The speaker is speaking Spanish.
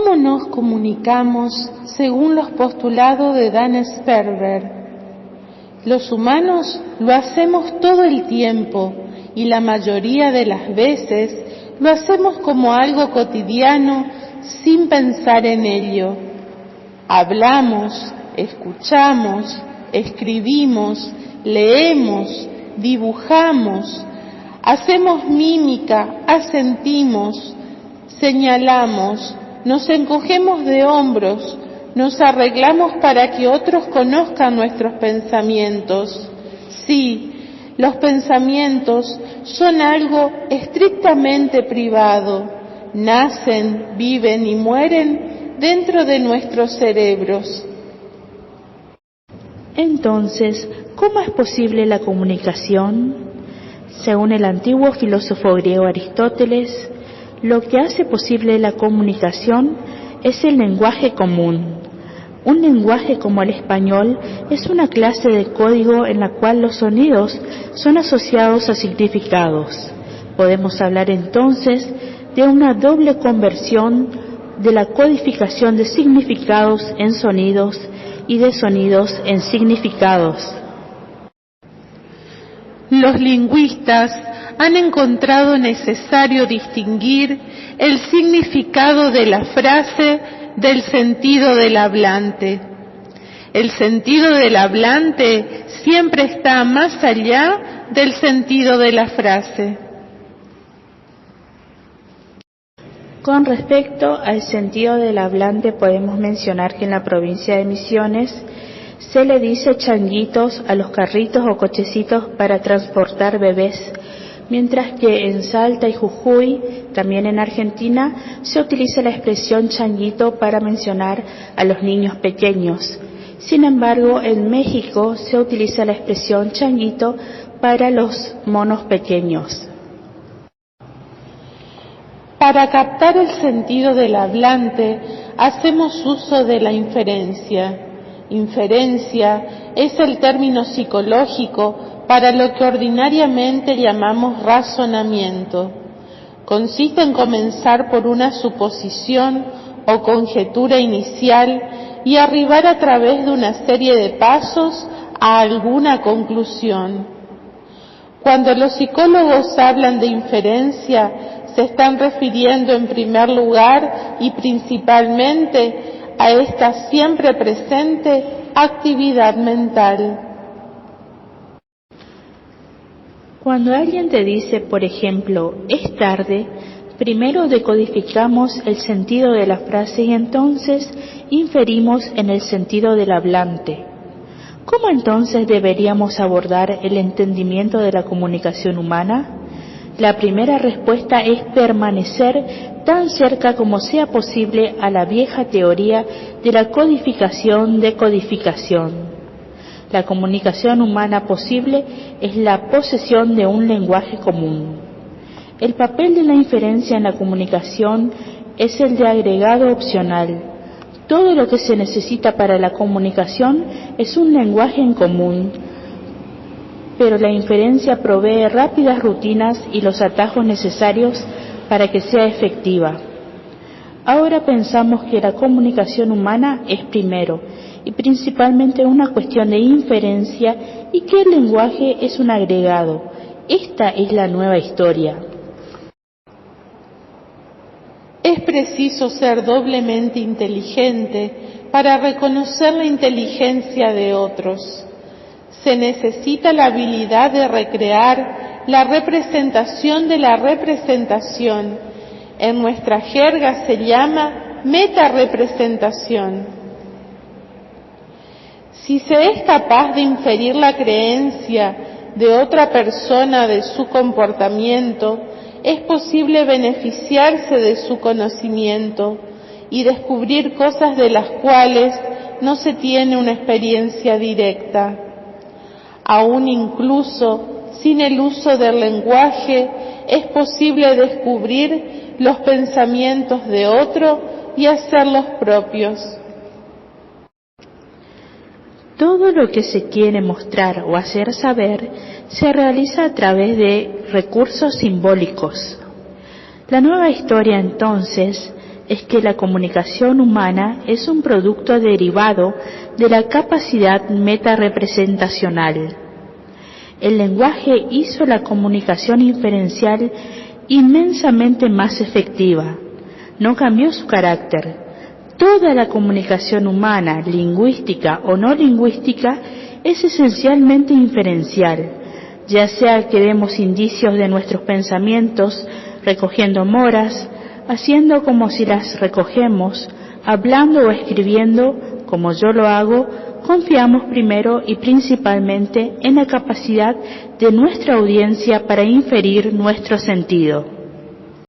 ¿Cómo nos comunicamos según los postulados de Dan Sperber? Los humanos lo hacemos todo el tiempo y la mayoría de las veces lo hacemos como algo cotidiano sin pensar en ello. Hablamos, escuchamos, escribimos, leemos, dibujamos, hacemos mímica, asentimos, señalamos, nos encogemos de hombros, nos arreglamos para que otros conozcan nuestros pensamientos. Sí, los pensamientos son algo estrictamente privado. Nacen, viven y mueren dentro de nuestros cerebros. Entonces, ¿cómo es posible la comunicación? Según el antiguo filósofo griego Aristóteles, lo que hace posible la comunicación es el lenguaje común. Un lenguaje como el español es una clase de código en la cual los sonidos son asociados a significados. Podemos hablar entonces de una doble conversión de la codificación de significados en sonidos y de sonidos en significados. Los lingüistas han encontrado necesario distinguir el significado de la frase del sentido del hablante. El sentido del hablante siempre está más allá del sentido de la frase. Con respecto al sentido del hablante, podemos mencionar que en la provincia de Misiones se le dice changuitos a los carritos o cochecitos para transportar bebés, mientras que en Salta y Jujuy, también en Argentina, se utiliza la expresión changuito para mencionar a los niños pequeños. Sin embargo, en México se utiliza la expresión changuito para los monos pequeños. Para captar el sentido del hablante, hacemos uso de la inferencia. Inferencia es el término psicológico para lo que ordinariamente llamamos razonamiento. Consiste en comenzar por una suposición o conjetura inicial y arribar a través de una serie de pasos a alguna conclusión. Cuando los psicólogos hablan de inferencia, se están refiriendo en primer lugar y principalmente a esta siempre presente actividad mental. Cuando alguien te dice, por ejemplo, es tarde, primero decodificamos el sentido de la frase y entonces inferimos en el sentido del hablante. ¿Cómo entonces deberíamos abordar el entendimiento de la comunicación humana? La primera respuesta es permanecer tan cerca como sea posible a la vieja teoría de la codificación-decodificación. La comunicación humana posible es la posesión de un lenguaje común. El papel de la inferencia en la comunicación es el de agregado opcional. Todo lo que se necesita para la comunicación es un lenguaje en común, pero la inferencia provee rápidas rutinas y los atajos necesarios para que sea efectiva. Ahora pensamos que la comunicación humana es primero y principalmente una cuestión de inferencia y que el lenguaje es un agregado. Esta es la nueva historia. Es preciso ser doblemente inteligente para reconocer la inteligencia de otros. Se necesita la habilidad de recrear la representación de la representación. En nuestra jerga se llama metarepresentación. Si se es capaz de inferir la creencia de otra persona de su comportamiento, es posible beneficiarse de su conocimiento y descubrir cosas de las cuales no se tiene una experiencia directa. Aún incluso sin el uso del lenguaje es posible descubrir los pensamientos de otro y hacerlos propios. Todo lo que se quiere mostrar o hacer saber se realiza a través de recursos simbólicos. La nueva historia entonces es que la comunicación humana es un producto derivado de la capacidad metarepresentacional. El lenguaje hizo la comunicación inferencial inmensamente más efectiva. No cambió su carácter. Toda la comunicación humana, lingüística o no lingüística, es esencialmente inferencial, ya sea que demos indicios de nuestros pensamientos, recogiendo moras, haciendo como si las recogemos, hablando o escribiendo, como yo lo hago, confiamos primero y principalmente en la capacidad de nuestra audiencia para inferir nuestro sentido.